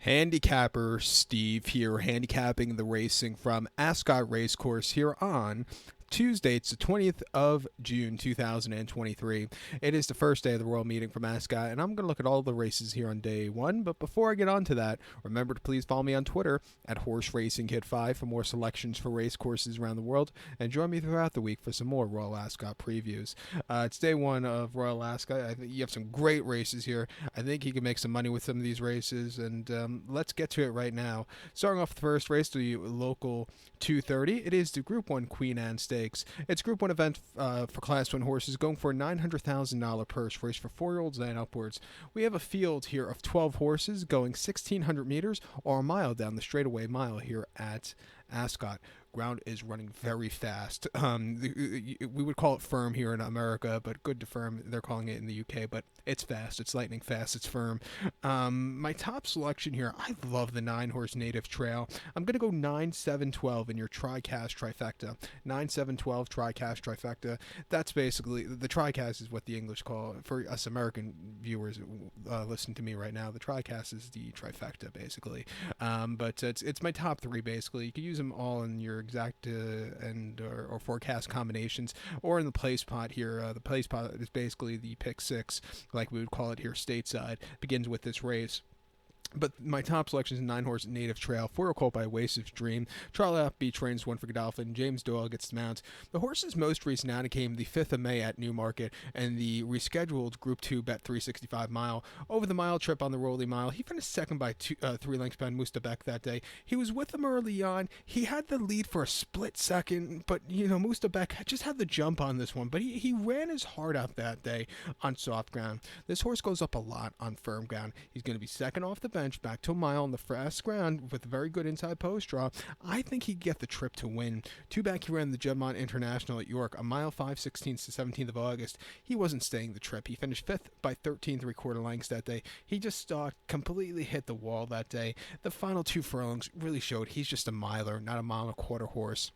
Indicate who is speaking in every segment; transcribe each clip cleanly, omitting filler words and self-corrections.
Speaker 1: Handicapper Steve here, handicapping the racing from Ascot Racecourse here on Tuesday. It's the 20th of June, 2023. It is the first day of the Royal Meeting from Ascot, and I'm going to look at all the races here on day one. But before I get on to that, remember to please follow me on Twitter at HorseRacingKid5 for more selections for race courses around the world, and join me throughout the week for some more Royal Ascot previews. It's day one of Royal Ascot. I think you have some great races here. I think you can make some money with some of these races, and let's get to it right now. Starting off the first race, the local 230. It is the Group 1 Queen Anne Stakes. It's a Group 1 event for Class 1 horses, going for a $900,000 purse race for 4-year-olds and upwards. We have a field here of 12 horses going 1,600 meters or a mile down the straightaway mile here at Ascot. Ground is running very fast. We would call it firm here in America, but good to firm, they're calling it in the UK, but it's fast. It's lightning fast. It's firm. My top selection here, I love the 9-horse Native Trail. I'm going to go 9, 7, 12 in your TriCast trifecta. 9, 7, 12 TriCast trifecta. That's basically, the TriCast is what the English call, for us American viewers listening to me right now, the TriCast is the trifecta, basically. But it's my top three, basically. You can use them all in your exact or forecast combinations, or in the place pot here. The place pot is basically the pick six, like we would call it here stateside. Begins with this race. But my top selection is 9-horse Native Trail, 4-year colt by Wasif's Dream. Trial out B trains one for Godolphin. James Doyle gets the mount. The horse's most recent outing came the 5th of May at Newmarket, and the rescheduled Group 2 Bet 365 mile. Over the mile trip on the Rolly Mile, he finished second by 3 lengths behind Mustabek that day. He was with him early on. He had the lead for a split second, but, Mustabek just had the jump on this one. But he ran his heart out that day on soft ground. This horse goes up a lot on firm ground. He's going to be second off the bench, back to a mile on the fast ground with a very good inside post draw. I think he'd get the trip to win. Two back, he ran the Juddmonte International at York, a mile 5, 16th to 17th of August. He wasn't staying the trip. He finished 5th by 13 3/4 lengths that day. He just completely hit the wall that day. The final 2 furlongs really showed he's just a miler, not a mile and a quarter horse.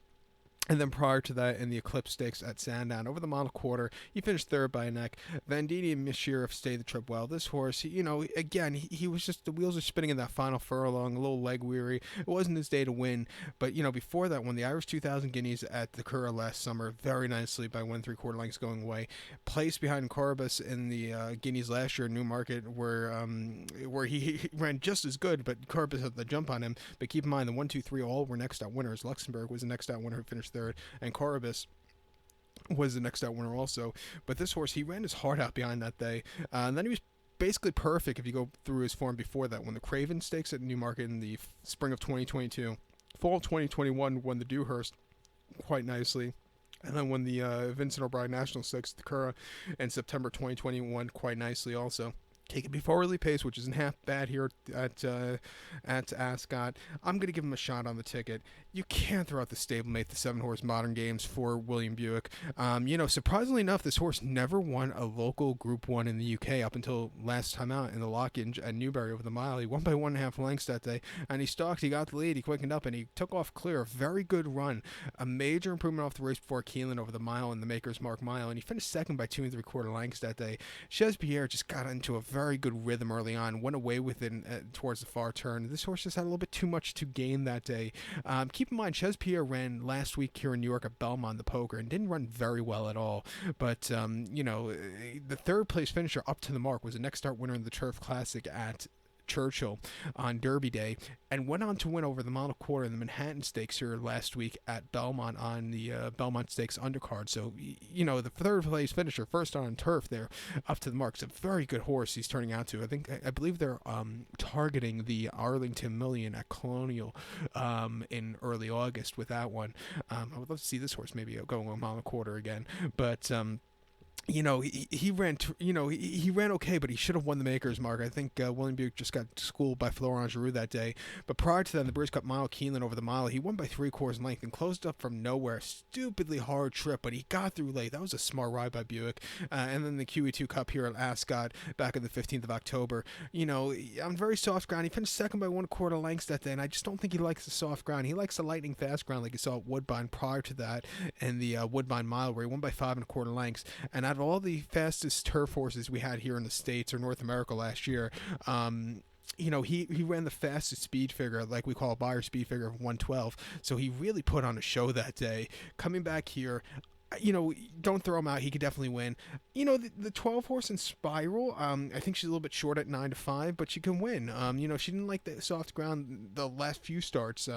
Speaker 1: And then prior to that, in the Eclipse Stakes at Sandown, over the mile and a quarter, he finished third by a neck. Venditti and Mishirov stayed the trip well. This horse, he was just, the wheels are spinning in that final furlong, a little leg weary. It wasn't his day to win. But, before that, won the Irish 2000 Guineas at the Curragh last summer, very nicely by 1 3/4 lengths going away. Placed behind Corbus in the Guineas last year in Newmarket, where he ran just as good, but Corbus had the jump on him. But keep in mind, the 1, 2, 3 all were next out winners. Luxembourg was the next out winner who finished third, and Corbus was the next out winner also. But this horse, he ran his heart out behind that day, and then he was basically perfect if you go through his form before that. Won the Craven Stakes at Newmarket in the spring of 2022. Fall of 2021, won the Dewhurst quite nicely, and then won the Vincent O'Brien National Stakes at the Curragh in September 2021 quite nicely also. He can be forwardly paced, which isn't half bad here at Ascot. I'm going to give him a shot on the ticket. You can't throw out the stablemate, the 7-horse Modern Games for William Buick. Surprisingly enough, this horse never won a local Group 1 in the UK up until last time out in the lock-in at Newbury over the mile. He won by 1.5 lengths that day, and he stalked, he got the lead, he quickened up, and he took off clear. A very good run. A major improvement off the race before Keelan over the mile in the Maker's Mark mile, and he finished second by 2 3/4 lengths that day. Chez Pierre just got into a very good rhythm early on, went away with it towards the far turn. This horse just had a little bit too much to gain that day. Keep in mind, Chez Pierre ran last week here in New York at Belmont, the poker, and didn't run very well at all. But, the third place finisher up to the mark was the next start winner in the Turf Classic at Churchill on Derby Day, and went on to win over the mile and a quarter in the Manhattan Stakes here last week at Belmont on the Belmont Stakes undercard. So, the third place finisher, first on turf there, up to the mark. It's a very good horse he's turning out to. I believe they're targeting the Arlington Million at Colonial in early August with that one. I would love to see this horse maybe going a mile and a quarter again, but he ran, he ran okay, but he should have won the Maker's Mark. I think William Buick just got schooled by Florent Giroux that day. But prior to that, in the British Cup mile, Keelan over the mile, he won by 3/4 length and closed up from nowhere. Stupidly hard trip, but he got through late. That was a smart ride by Buick. And then the QE2 Cup here at Ascot back on the 15th of October. On very soft ground, he finished second by 1/4 lengths that day, and I just don't think he likes the soft ground. He likes the lightning fast ground like you saw at Woodbine prior to that, and the Woodbine mile where he won by 5 1/4 lengths. And out of all the fastest turf horses we had here in the States or North America last year, he ran the fastest speed figure, like we call a buyer speed figure, of 112. So he really put on a show that day. Coming back here, don't throw him out. He could definitely win. The 12 horse in Spiral, I think she's a little bit short at 9-5, but she can win. She didn't like the soft ground the last few starts.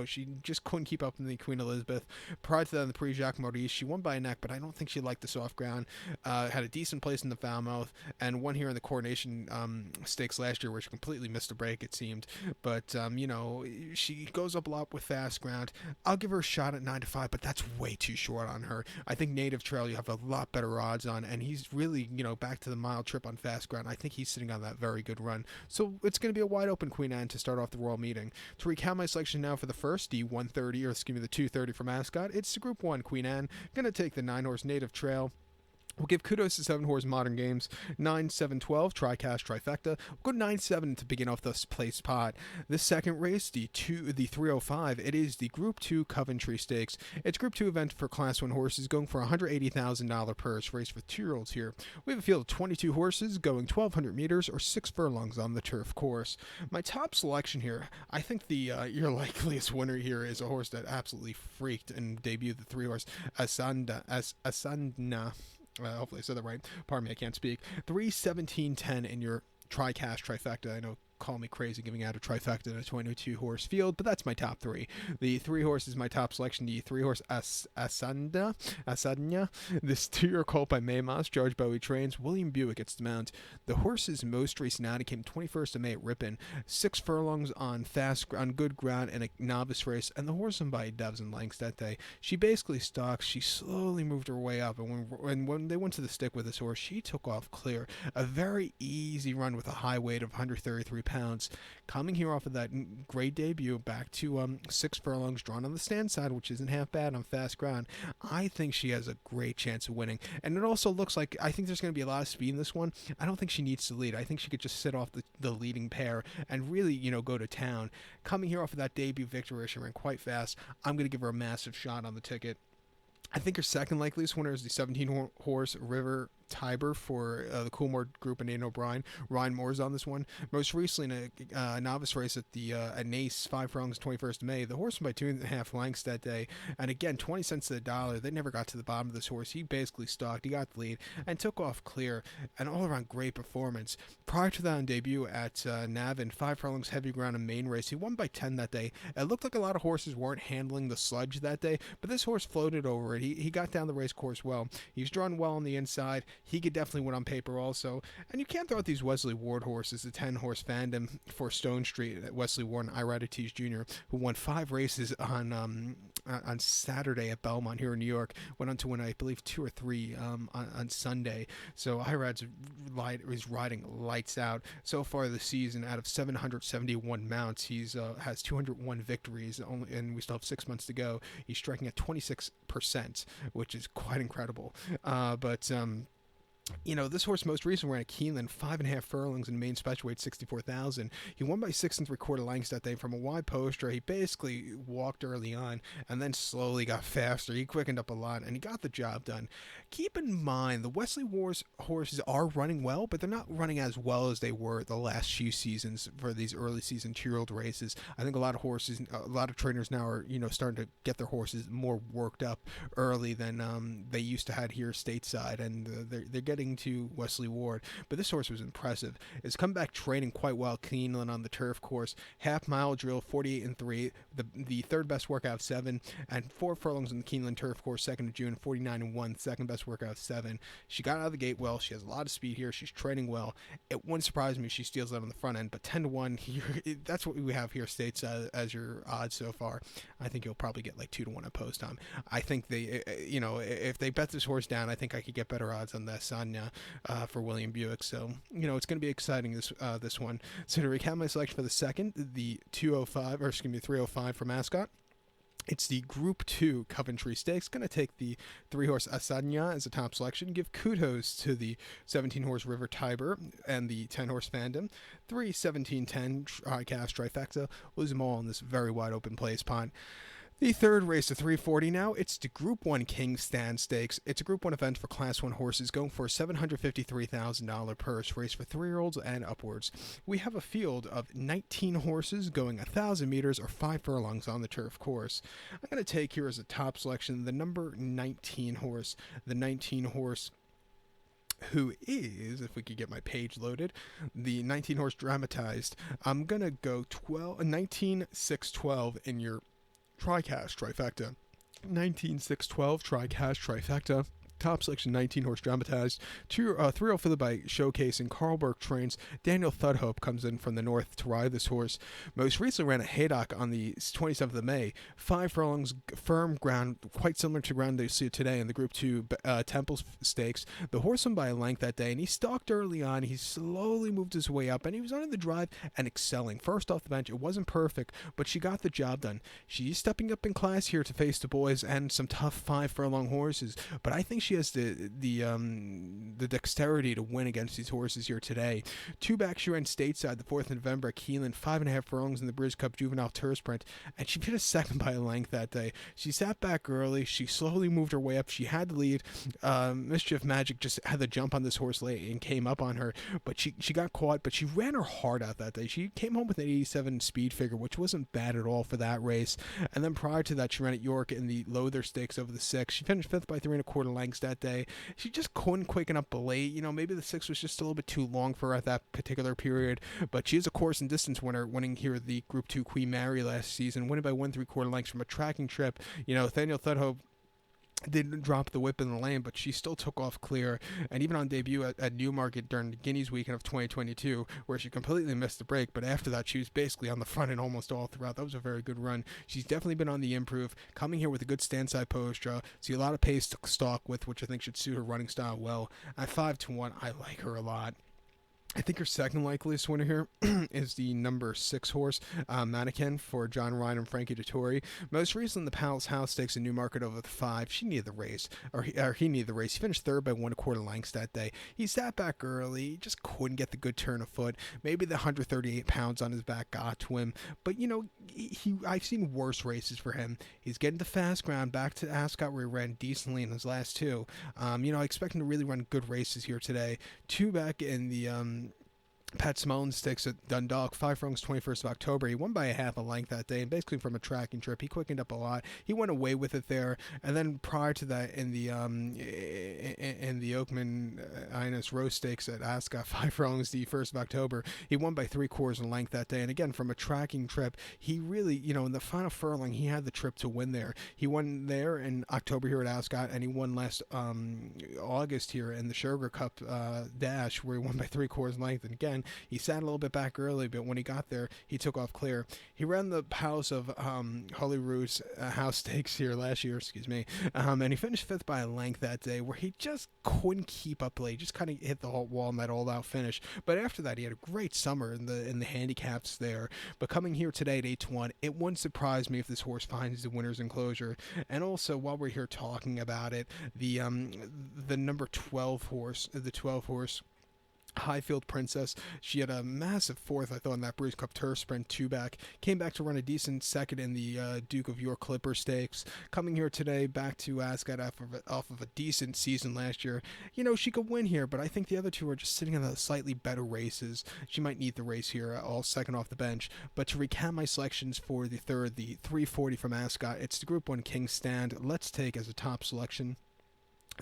Speaker 1: She just couldn't keep up in the Queen Elizabeth. Prior to that, in the Prix Jacques Maurice, she won by a neck, but I don't think she liked the soft ground. Had a decent place in the Falmouth, and won here in the Coronation Stakes last year, where she completely missed a break, it seemed. But, she goes up a lot with fast ground. I'll give her a shot at 9-5, but that's way too short on her. I think Native Trail you have a lot better odds on, and he's really, back to the mile trip on fast ground. I think he's sitting on that very good run. So it's going to be a wide open Queen Anne to start off the Royal Meeting. To recount my selection now for the first, the 130, or excuse me, the 230 from Ascot, it's the Group 1 Queen Anne. Going to take the 9-horse Native Trail. We'll give kudos to 7-horse Modern Games, 9-7-12, TriCast Trifecta. We'll go 9-7 to begin off this place pot. This second race, the 305, it is the Group 2 Coventry Stakes. It's Group 2 event for Class 1 horses, going for a $180,000 purse, race for 2-year-olds here. We have a field of 22 horses going 1,200 meters or 6 furlongs on the turf course. My top selection here, I think your likeliest winner here is a horse that absolutely freaked and debuted, the 3-horse Asandna. Hopefully I said that right. Pardon me, I can't speak. 3-17-10 in your TriCast Trifecta. I know, call me crazy giving out a trifecta in a 22-horse field, but that's my top 3. The 3-horse is my top selection. The 3-horse Asadnya. This 2-year colt by Maymoss. George Bowie trains. William Buick gets the mount. The horse's most recent outing came 21st of May at Ripon. 6 furlongs on good ground in a novice race, and the horse won by 12 lengths that day. She basically stalked. She slowly moved her way up, and when they went to the stick with this horse, she took off clear. A very easy run with a high weight of 133 pounds. Coming here off of that great debut, back to 6 furlongs, drawn on the stand side, which isn't half bad on fast ground. I think she has a great chance of winning. And it also looks like, I think there's going to be a lot of speed in this one. I don't think she needs to lead. I think she could just sit off the leading pair and really, go to town. Coming here off of that debut victory, she ran quite fast. I'm going to give her a massive shot on the ticket. I think her second likeliest winner is the 17-horse River Tiber for the Coolmore Group and Aidan O'Brien. Ryan Moore's on this one. Most recently in a novice race at Nace, 5 furlongs, 21st of May. The horse won by 2.5 lengths that day. And again, 20 cents to the dollar. They never got to the bottom of this horse. He basically stalked. He got the lead and took off clear. An all-around great performance. Prior to that on debut at Navan, 5 furlongs, heavy ground and main race. He won by 10 that day. It looked like a lot of horses weren't handling the sludge that day, but this horse floated over it. He got down the race course well. He's drawn well on the inside. He could definitely win on paper also. And you can't throw out these Wesley Ward horses, the 10-horse Fandom for Stone Street, Wesley Ward and Iradetes Jr., who won 5 races on Saturday at Belmont here in New York. Went on to win, I believe, 2 or 3 on Sunday. So Irad's is riding lights out. So far this season, out of 771 mounts, he's has 201 victories, and we still have 6 months to go. He's striking at 26%, which is quite incredible. This horse most recently ran at Keeneland, 5.5 furlongs in main special weight, 64,000. He won by 6 3/4 lengths that day from a wide poster. He basically walked early on and then slowly got faster. He quickened up a lot and he got the job done. Keep in mind, the Wesley Wars horses are running well, but they're not running as well as they were the last few seasons for these early season 2-year-old races. I think a lot of trainers now are, starting to get their horses more worked up early than they used to have here stateside, and they're getting to Wesley Ward. But this horse was impressive. It's come back training quite well Keeneland on the turf course. Half mile drill, 48 3, the third best workout of 7, and 4 furlongs on the Keeneland turf course, 2nd of June, 49 1, second best workout of 7. She got out of the gate well. She has a lot of speed here. She's training well. It wouldn't surprise me if she steals that on the front end, but 10 1 here, that's what we have here states as your odds so far. I think you'll probably get like 2 to 1 at post time. I think they, if they bet this horse down, I think I could get better odds on this for William Buick. So, it's going to be exciting this one. So to recap my selection for the second, the 305 from Ascot. It's the Group 2 Coventry Stakes. Going to take the 3-horse Asadnya as a top selection. Give kudos to the 17-horse River Tiber and the 10-horse Fandom. 3-17-10 cast trifecta. Lose them all in this very wide open place pond. The third race, the 340 now, it's the Group 1 King's Stand Stakes. It's a Group 1 event for Class 1 horses going for a $753,000 purse, race for 3-year-olds and upwards. We have a field of 19 horses going 1,000 meters or 5 furlongs on the turf course. I'm going to take here as a top selection the number 19 horse. The 19 horse who is, if we could get my page loaded, the 19 horse dramatized. I'm going to go 19-6-12 in your TriCash trifecta. 19-6-12 TriCash trifecta. Top selection 19 horse dramatized. 3-0 for the bite showcase, and Carl Burke trains. Daniel Thudhope comes in from the north to ride this horse. Most recently ran at Haydock on the 27th of May. 5 furlongs, firm ground, quite similar to ground they see today in the Group 2 Temple Stakes. The horse won by a length that day, and he stalked early on. He slowly moved his way up, and he was on the drive and excelling. First off the bench, it wasn't perfect, but she got the job done. She's stepping up in class here to face the boys and some tough 5 furlong horses, but I think she has the dexterity to win against these horses here today. 2 back, she ran stateside the 4th of November at Keelan, 5.5 furlongs in the Bridge Cup Juvenile Tour Sprint, and she finished second by a length that day. She sat back early. She slowly moved her way up. She had the lead. Mischief Magic just had the jump on this horse late and came up on her, but she got caught, but she ran her heart out that day. She came home with an 87 speed figure, which wasn't bad at all for that race. And then prior to that, she ran at York in the Lother Stakes over the 6. She finished 5th by 3 1/4 lengths that day. She just couldn't quicken up late. Maybe the 6 was just a little bit too long for her at that particular period, but she is a course and distance winner, winning here the Group 2 Queen Mary last season, winning by 1 3/4 lengths from a tracking trip. Nathaniel Thudhope didn't drop the whip in the lane, but she still took off clear. And even on debut at Newmarket during the Guineas weekend of 2022, where she completely missed the break, but after that she was basically on the front end almost all throughout. That was a very good run. She's definitely been on the improve, coming here with a good stand side post draw. See a lot of pace to stalk with, which I think should suit her running style well. At 5-1, I like her a lot. I think her second likeliest winner here is the number 6 horse, Mannequin, for John Ryan and Frankie Dettori. Most recently, the Palace House Stakes in Newmarket over the 5. She needed the race, or he needed the race. He finished 3rd by 1 1/4 lengths that day. He sat back early, just couldn't get the good turn of foot. Maybe the 138 pounds on his back got to him, but I've seen worse races for him. He's getting to fast ground, back to Ascot where he ran decently in his last 2. I expect him to really run good races here today. 2 back in the Pat Smolin Stakes at Dundalk, 5 furlongs, 21st of October. He won by a half a length that day, and basically from a tracking trip, he quickened up a lot. He went away with it there, and then prior to that, in the Oakman Inez Rose Stakes at Ascot, 5 furlongs, the 1st of October, he won by 3/4 in length that day. And again, from a tracking trip, he really, in the final furlong, he had the trip to win there. He won there in October here at Ascot, and he won last August here in the Sugar Cup Dash, where he won by 3/4 in length. And again, he sat a little bit back early, but when he got there, he took off clear. He ran the House of Holyrood's House Stakes here last year, and he finished 5th by a length that day, where he just couldn't keep up late. Just kind of hit the wall in that all-out finish. But after that, he had a great summer in the handicaps there. But coming here today at 8-1, it wouldn't surprise me if this horse finds the winner's enclosure. And also, while we're here talking about it, the number 12 horse, Highfield Princess, she had a massive 4th, I thought, in that Brews Cup Turf Sprint 2 back. Came back to run a decent 2nd in the Duke of York Clipper Stakes. Coming here today back to Ascot off of a decent season last year. She could win here, but I think the other 2 are just sitting in the slightly better races. She might need the race here, all second off the bench. But to recap my selections for the 3rd, the 340 from Ascot, it's the Group 1 King's Stand. Let's take as a top selection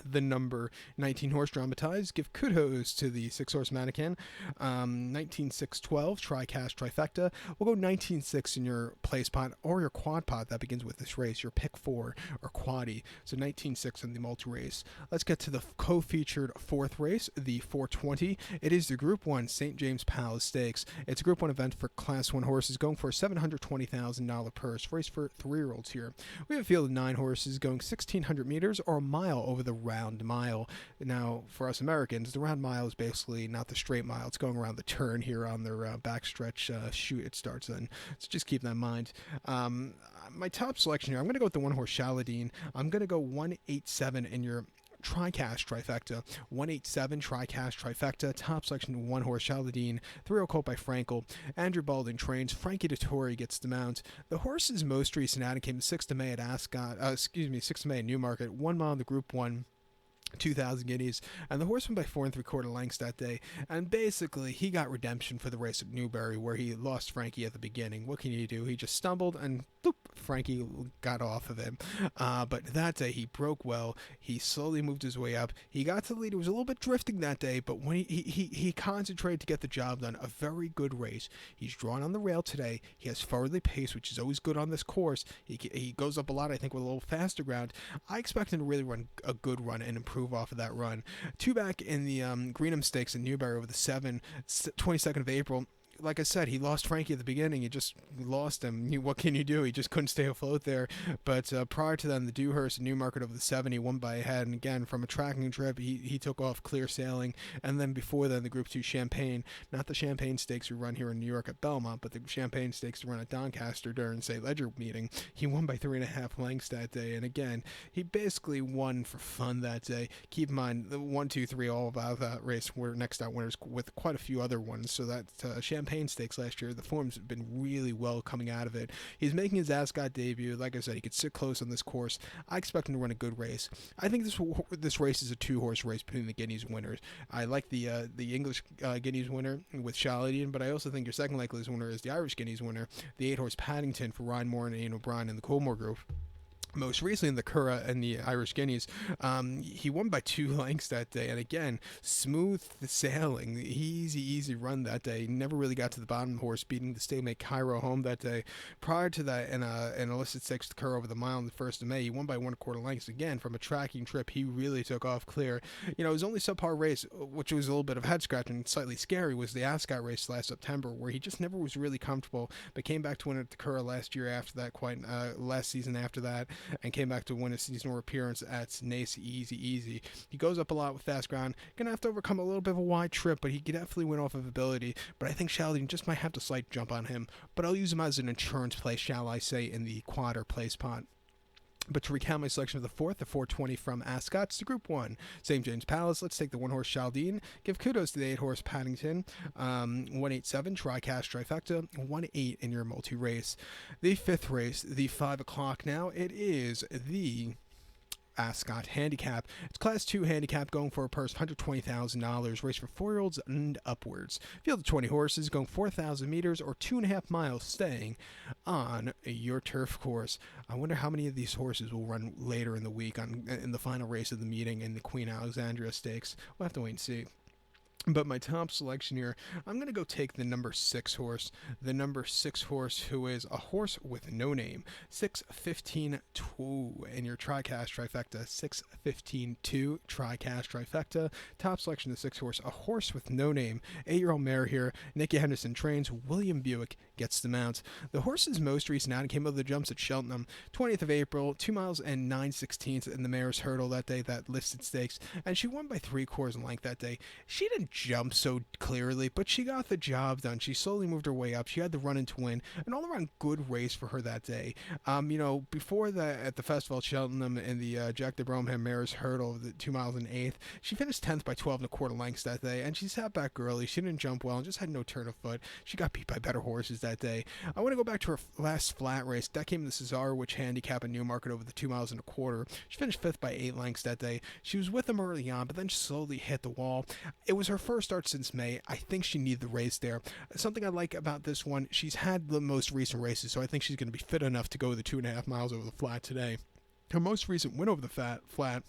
Speaker 1: the number 19 horse dramatized. Give kudos to the 6 horse Mannequin. 19-6-12 TriCash trifecta. We'll go 19-6 in your place pot or your quad pot that begins with this race, your pick 4 or quaddy. So 19-6 in the multi race. Let's get to the co-featured 4th race, the 420. It is the Group 1 St. James Palace Stakes. It's a Group 1 event for Class 1 horses going for a $720,000 purse. Race for 3-year-olds here. We have a field of 9 horses going 1,600 meters or a mile over the round mile. Now, for us Americans, the round mile is basically not the straight mile. It's going around the turn here on their backstretch chute it starts in. So just keep that in mind. My top selection here, I'm going to go with the 1 horse Shaladin. I'm going to go 187 in your TriCash Trifecta, 187 TriCash Trifecta, top selection 1 horse Shaladine, 3-0 colt by Frankel. Andrew Balding trains, Frankie Dettori gets the mount. The horse's most recent outing came 6th of May at 6th of May at Newmarket, 1 mile in the Group 1. 2,000 guineas, and the horse went by 4 3/4 lengths that day, and basically he got redemption for the race at Newbury where he lost Frankie at the beginning. What can you do? He just stumbled and boop, Frankie got off of him, but that day he broke well. He slowly moved his way up. He got to the lead. It was a little bit drifting that day, but when he concentrated to get the job done. A very good race. He's drawn on the rail today. He has forwardly pace, which is always good on this course. He goes up a lot, I think, with a little faster ground. I expect him to really run a good run and improve off of that run. 2 back in the Greenham Stakes in Newbury over the 22nd of April. Like I said, he lost Frankie at the beginning. He just lost him. What can you do? He just couldn't stay afloat there. But prior to then, the Dewhurst in Newmarket over the 7, he won by a head. And again, from a tracking trip, he took off clear sailing. And then before then, the Group 2 Champagne, not the Champagne Stakes we run here in New York at Belmont, but the Champagne Stakes run at Doncaster during St. Ledger meeting. He won by 3.5 lengths that day. And again, he basically won for fun that day. Keep in mind, the 1, 2, 3, all about that race were next out winners with quite a few other ones. So that Champagne Stakes last year, the form's been really well coming out of it. He's making his Ascot debut. Like I said, he could sit close on this course. I expect him to run a good race. I think this race is a 2-horse race between the Guineas winners. I like the English Guineas winner with Shaladine, but I also think your second likeliest winner is the Irish Guineas winner, the 8-horse Paddington for Ryan Moore and Ian O'Brien in the Coolmore Group. Most recently in the Curragh and the Irish Guineas, he won by 2 lengths that day, and again, smooth sailing, easy run that day. Never really got to the bottom horse, beating the stablemate Cairo home that day. Prior to that, in illicit stakes, the Curragh over the mile on the 1st of May, he won by 1 1/4 lengths. Again, from a tracking trip, he really took off clear. You know, his only subpar race, which was a little bit of head scratching and slightly scary, was the Ascot race last September, where he just never was really comfortable, but came back to win at the Curragh last year after that, last season after that, and came back to win a seasonal appearance at Nace easy. He goes up a lot with fast ground. Gonna have to overcome a little bit of a wide trip, but he could definitely win off of ability. But I think Shaladine just might have to slight jump on him. But I'll use him as an insurance play, shall I say, in the quad or play spot. But to recount my selection of the 4th, the 420 from Ascot to Group 1. St. James Palace, let's take the 1-horse Shaladine. Give kudos to the 8-horse Paddington. 187, TriCash Trifecta. 1-8 in your multi-race. The 5th race, the 5 o'clock now. It is the Ascot Handicap. It's Class 2 Handicap going for a purse of $120,000. Race for 4-year-olds and upwards. Field of 20 horses going 4,000 meters or 2.5 miles, staying on your turf course. I wonder how many of these horses will run later in the week in the final race of the meeting in the Queen Alexandria Stakes. We'll have to wait and see. But my top selection here, I'm going to go take the number 6 horse. The number 6 horse, who is a horse with no name. 6-15-2 in your TriCash Trifecta. 6-15-2 TriCash Trifecta. Top selection, the 6 horse, a horse with no name. 8-year-old mare here. Nicky Henderson trains. William Buick gets the mount. The horse's most recent outing came over the jumps at Cheltenham. 20th of April, 2 miles and 9/16 in the mare's hurdle that day, that listed stakes. And she won by 3/4 in length that day. She didn't jump so clearly, but she got the job done. She slowly moved her way up. She had the run in to win. An all-around good race for her that day. Before that, at the festival at Cheltenham in the Jack de Bromham Mare's Hurdle, the 2 miles and 8th, she finished 10th by 12 1/4 lengths that day, and she sat back early. She didn't jump well and just had no turn of foot. She got beat by better horses that day. I want to go back to her last flat race. That came in the Cesarewitch Handicap in Newmarket over the 2 miles and 1/4. She finished 5th by 8 lengths that day. She was with them early on, but then slowly hit the wall. It was her first start since May. I think she needed the race there. Something I like about this one, she's had the most recent races, so I think she's going to be fit enough to go the 2.5 miles over the flat today. Her most recent win over the flat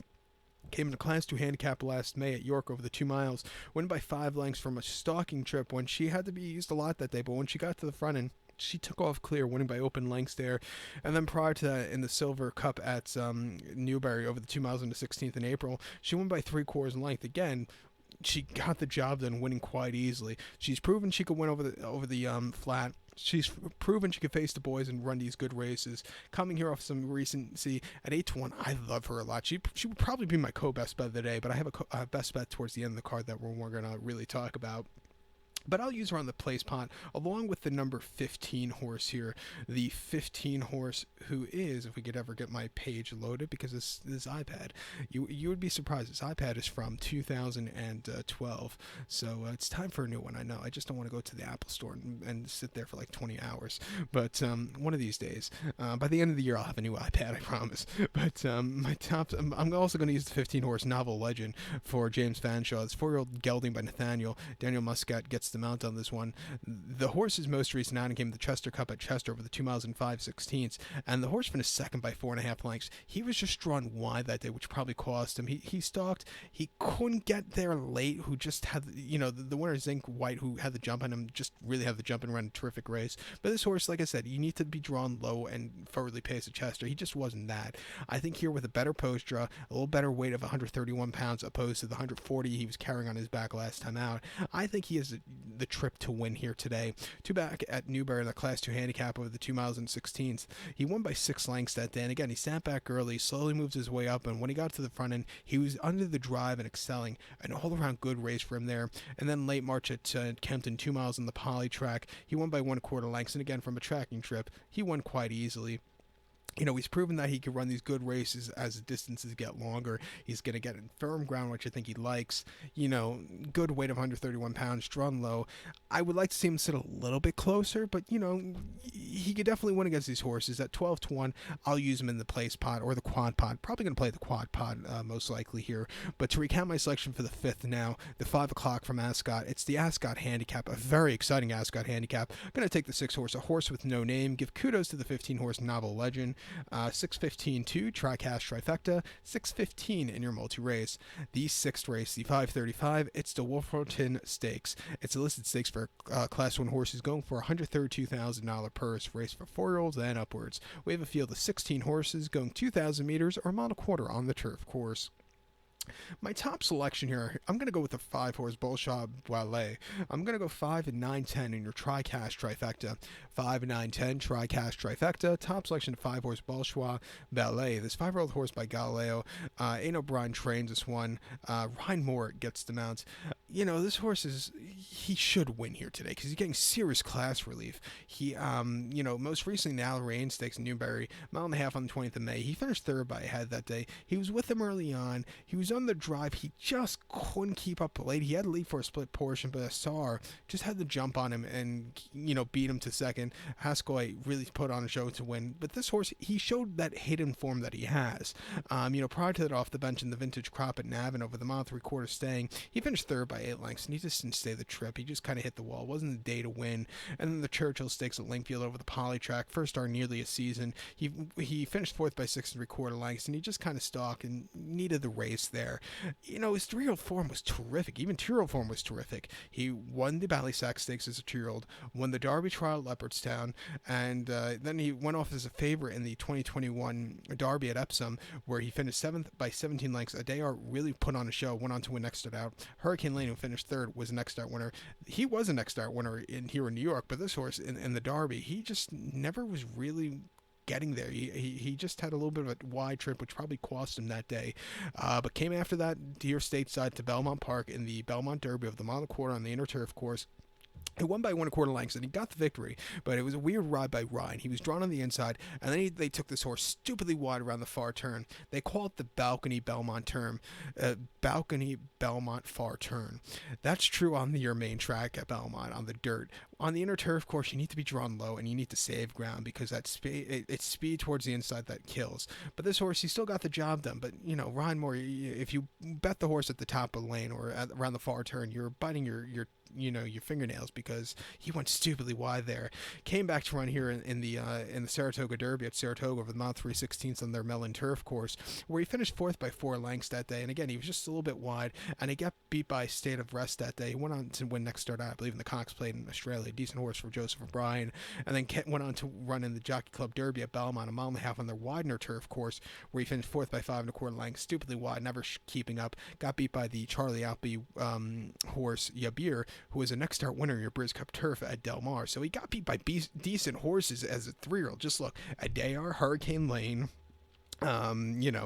Speaker 1: came in a Class 2 Handicap last May at York over the 2 miles. Win by 5 lengths from a stalking trip when she had to be used a lot that day, but when she got to the front end, she took off clear, winning by open lengths there. And then prior to that, in the Silver Cup at Newbury over the 2 miles and the 16th in April, she won by 3/4 in length. Again, she got the job done, winning quite easily. She's proven she could win over the flat. She's proven she could face the boys and run these good races. Coming here off some recency at 8-1, I love her a lot. She would probably be my co-best bet of the day, but I have a best bet towards the end of the card that we're going to really talk about. but I'll use her on the place pot along with the number 15 horse here. The 15 horse who is, if we could ever get my page loaded, because this iPad, you would be surprised. This iPad is from 2012, so it's time for a new one. I know. I just don't want to go to the Apple store and sit there for like 20 hours. But one of these days, by the end of the year, I'll have a new iPad. I promise. But my top, I'm also going to use the 15 horse Novel Legend for James Fanshaw. It's 4-year-old Gelding by Nathaniel. Daniel Muscat gets the mount on this one. The horse's most recent outing came the Chester Cup at Chester over the 2 miles and 5/16, and the horse finished second by 4.5 lengths. He was just drawn wide that day, which probably cost him. He stalked. He couldn't get there late. Who just had, the winner Zinc White, who had the jump on him, just really had the jump and ran a terrific race. But this horse, like I said, you need to be drawn low and forwardly paced at Chester. He just wasn't that. I think here with a better post draw, a little better weight of 131 pounds opposed to the 140 he was carrying on his back last time out, I think he has the trip to win here today. Two back at Newbury in the Class 2 handicap over the 2 miles and 16th. He won by 6 lengths that day, and again, he sat back early, slowly moves his way up, and when he got to the front end, he was under the drive and excelling. An all-around good race for him there. And then late March at Kempton, 2 miles on the poly track, he won by 1/4 lengths, and again, from a tracking trip, he won quite easily. He's proven that he can run these good races as the distances get longer. He's going to get in firm ground, which I think he likes. Good weight of 131 pounds, drawn low. I would like to see him sit a little bit closer, but, he could definitely win against these horses. At 12-1, I'll use him in the place pot or the quad pot. Probably going to play the quad pot most likely here. But to recount my selection for the 5th now, the 5 o'clock from Ascot, it's the Ascot Handicap, a very exciting Ascot Handicap. I'm going to take the 6 horse, a horse with no name. Give kudos to the 15 horse Novel Legend. 6:15-2, TriCast Trifecta, 6:15 in your multi-race. The 6th race, the 5:35, it's the Wolferton Stakes. It's a listed stakes for Class 1 horses going for $132,000 purse, race for 4-year-olds and upwards. We have a field of 16 horses going 2,000 meters or a mile and a quarter on the turf course. My top selection here, I'm going to go with the 5 horse Bolshoi Ballet. I'm going to go 5 and 9, 10 in your TriCast Trifecta. 5 and 9, 10 TriCast Trifecta. Top selection 5 horse Bolshoi Ballet. This 5-year-old horse by Galileo. Ian O'Brien trains this one. Ryan Moore gets the mount. This horse he should win here today because he's getting serious class relief. He, most recently now Rain Stakes in Newbury, mile and a half on the 20th of May. He finished third by a head that day. He was with him early on. He was on the drive. He just couldn't keep up late. He had to lead for a split portion, but Assar just had to jump on him and, beat him to second. Haskell really put on a show to win. But this horse, he showed that hidden form that he has. Prior to that off the bench in the vintage crop at Navan over the mile 3/4 staying, he finished third by 8 lengths, and he just didn't stay the trip. He just kind of hit the wall. It wasn't the day to win. And then the Churchill Stakes at Linkfield over the poly track, first star nearly a season. He finished 4th by 6 3/4 lengths, and he just kind of stalked and needed the race there. His 3-year-old form was terrific. Even 2-year-old form was terrific. He won the Ballysack Stakes as a 2-year-old, won the Derby Trial at Leopardstown, and then he went off as a favorite in the 2021 Derby at Epsom, where he finished 7th by 17 lengths. Adayar really put on a show, went on to win Next Start Out. Hurricane Lane, who finished 3rd, was a Next Start winner. He was a Next Start winner here in New York, but this horse in the Derby, he just never was really getting there. He just had a little bit of a wide trip, which probably cost him that day. But came after that here stateside to Belmont Park in the Belmont Derby of the mile and a quarter on the inner turf course. He won by 1/4 lengths, and he got the victory, but it was a weird ride by Ryan. He was drawn on the inside, and then they took this horse stupidly wide around the far turn. They call it the Balcony Belmont turn, Balcony Belmont far turn. That's true on your main track at Belmont, on the dirt. On the inner turf course, you need to be drawn low, and you need to save ground, because it's speed towards the inside that kills. But this horse, he still got the job done. But, Ryan Moore, if you bet the horse at the top of the lane or around the far turn, you're biting your fingernails, because he went stupidly wide there. Came back to run here in the Saratoga Derby at Saratoga over the mile 3/16 on their Mellon turf course, where he finished 4th by 4 lengths that day. And again, he was just a little bit wide, and he got beat by State of Rest that day. He went on to win Next Start Out, I believe, in the Cox Plate in Australia. Decent horse for Joseph O'Brien, and then went on to run in the Jockey Club Derby at Belmont, a mile and a half on their Widener turf course, where he finished 4th by 5 1/4 lengths, stupidly wide, never keeping up. Got beat by the Charlie Alpy horse Yabir, who was a Next Start winner in your Briz Cup turf at Del Mar. So he got beat by decent horses as a 3-year-old. Just look, Adayar, Hurricane Lane,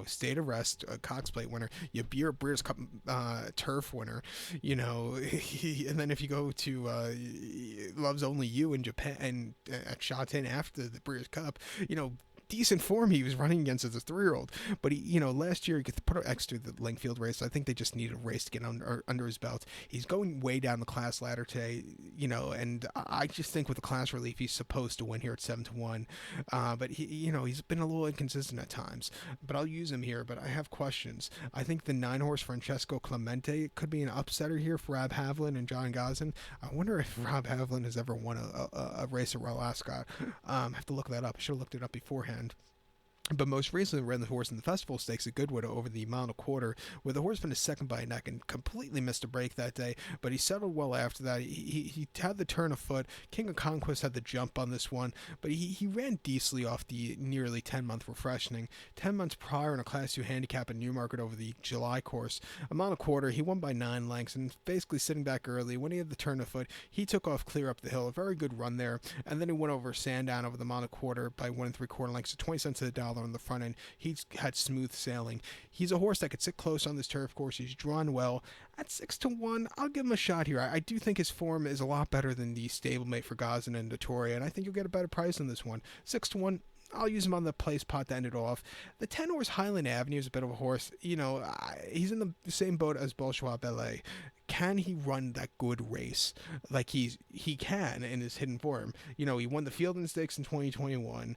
Speaker 1: State of Rest, Cox Plate winner, your Breers Cup turf winner, and then if you go to Loves Only You in Japan and at Shaten after the Breers Cup, decent form he was running against as a 3-year-old. But last year he could put X through the Lingfield race. I think they just needed a race to get under his belt. He's going way down the class ladder today, and I just think with the class relief he's supposed to win here at 7-1. But he's been a little inconsistent at times. But I'll use him here. But I have questions. I think the 9-horse Francesco Clemente could be an upsetter here for Rob Havlin and John Gosden. I wonder if Rob Havlin has ever won a race at Royal Ascot. I have to look that up. I should have looked it up beforehand. But most recently ran the horse in the Festival Stakes at Goodwood over the mile and a quarter, where the horse finished second by a neck and completely missed a break that day. But he settled well after that. He had the turn of foot. King of Conquest had the jump on this one, but he ran decently off the nearly 10-month refreshing. 10 months prior in a Class 2 handicap in Newmarket over the July course, a mile and a quarter, he won by 9 lengths and basically sitting back early. When he had the turn of foot, he took off clear up the hill. A very good run there. And then he went over Sandown over the mile and a quarter by 1 3/4 lengths, so 20 cents to the dollar on the front end. He's had smooth sailing. He's a horse that could sit close on this turf course. He's drawn well. At 6-1, I'll give him a shot here. I do think his form is a lot better than the stablemate for Gosden and Dettori, and I think you'll get a better price on this one. 6-1. I'll use him on the place pot to end it off. The 10-horse Highland Avenue is a bit of a horse. He's in the same boat as Bolshoi Ballet. Can he run that good race like he can in his hidden form? He won the Fielding Stakes in 2021.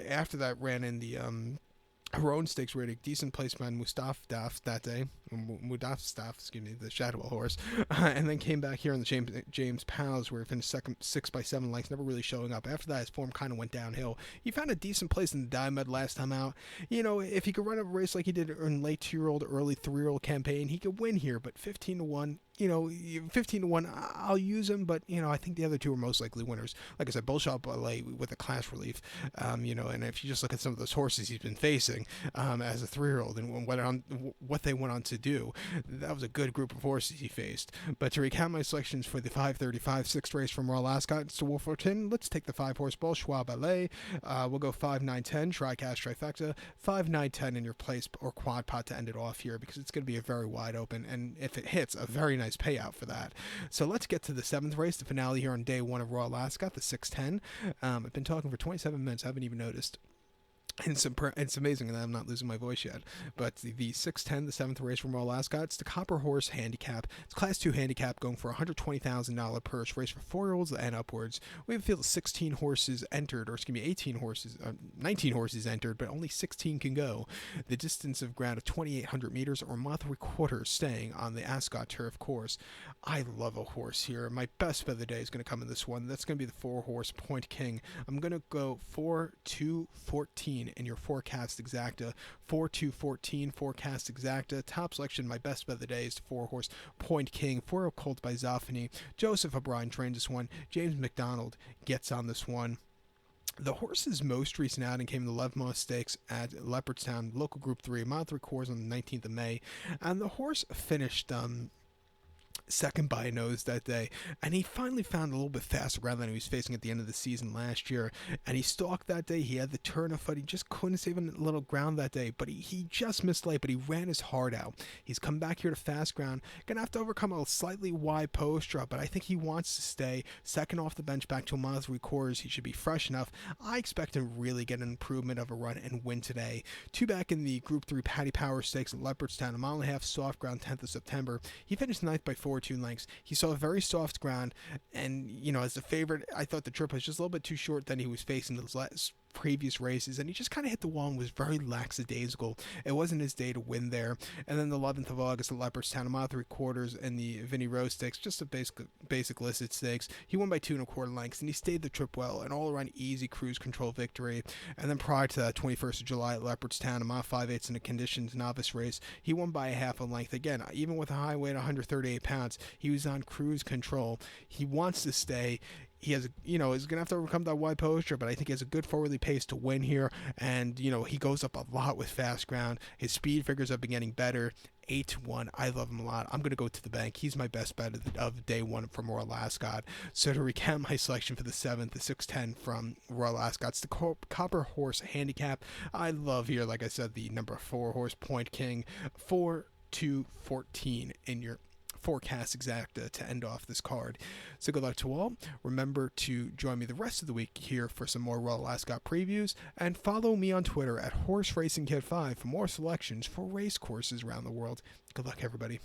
Speaker 1: After that ran in the Heron Stakes, where he had a decent placement Mustaf that day. Mudafstaf, excuse me, the Shadwell horse, and then came back here in the James Pals, where he finished second 6 by 7 lengths, never really showing up. After that, his form kind of went downhill. He found a decent place in the Diomed last time out. If he could run a race like he did in late 2-year-old, early 3-year-old campaign, he could win here. But 15-1. 15-1, I'll use him, but, I think the other two are most likely winners. Like I said, Bolshoi Ballet with a class relief, and if you just look at some of those horses he's been facing as a 3-year-old and what they went on to do, that was a good group of horses he faced. But to recount my selections for the 5:35 6th race from Royal Ascot, it's to Wolferton. Let's take the 5-horse Bolshoi Ballet. We'll go 5, 9, 10, tri-cash trifecta, 5, 9, 10 in your place or quad pot to end it off here, because it's going to be a very wide open, and if it hits, a very nice payout for that. So let's get to the 7th race, the finale here on day 1 of Royal Ascot, the 6:10. I've been talking for 27 minutes. I haven't even noticed. It's amazing that I'm not losing my voice yet. But the 6:10, the 7th race from Royal Ascot, it's the Copper Horse Handicap. It's Class 2 Handicap going for $120,000 purse, race for 4-year-olds and upwards. We have a field of 16 horses entered, or excuse me, 19 horses entered, but only 16 can go. The distance of ground of 2,800 meters or a mile 3/4 staying on the Ascot turf course. I love a horse here. My best bet of the day is going to come in this one. That's going to be the 4-horse Point King. I'm going to go 4-2-14 in your forecast exacta. 4-2-14 forecast exacta. Top selection, my best bet of the day is the 4-horse Point King. 4-year-old colt by Zoffany. Joseph O'Brien trains this one. James McDonald gets on this one. The horse's most recent outing came in the Levenmouth Stakes at Leopardstown, local group 3, mile 3/4 on the 19th of May. And the horse finished second by a nose that day, and he finally found a little bit faster ground than he was facing at the end of the season last year, and he stalked that day. He had the turn of foot. He just couldn't save a little ground that day, but he just missed late, but he ran his heart out. He's come back here to fast ground, gonna have to overcome a slightly wide post drop, but I think he wants to stay second off the bench back to a mile 3/4. He should be fresh enough. I expect him to really get an improvement of a run and win today. 2 back in the Group 3 Paddy Power Stakes at Leopardstown, a mile and a half soft ground, 10th of September. He finished 9th by 4-2 lengths. He saw a very soft ground, and as a favorite, I thought the trip was just a little bit too short than he was facing those last previous races, and he just kind of hit the wall and was very lackadaisical. It wasn't his day to win there. And then the 11th of August at Leopardstown, a mile 3/4 in the Vinnie Rose Stakes, just a basic listed stakes. He won by 2 1/4 lengths, and he stayed the trip well, an all-around easy cruise control victory. And then prior to that, 21st of July at Leopardstown, a mile 5/8 in a conditions novice race, he won by a half a length. Again, even with a high weight, 138 pounds, he was on cruise control. He wants to stay. he has, he's gonna have to overcome that wide poster, but I think he has a good forwardly pace to win here. And he goes up a lot with fast ground. His speed figures have been getting better. 8-1. I love him a lot. I'm gonna go to the bank. He's my best bet of day one from Royal Ascot. So to recap my selection for the 7th, the 610 from Royal Ascot's the Copper Horse Handicap. I love here, like I said, the number 4 horse Point King, 4-14 in your forecast exacta to end off this card. So good luck to all. Remember to join me the rest of the week here for some more Royal Ascot previews, and follow me on Twitter at Horse Racing Kid 5 for more selections for race courses around the world. Good luck, everybody.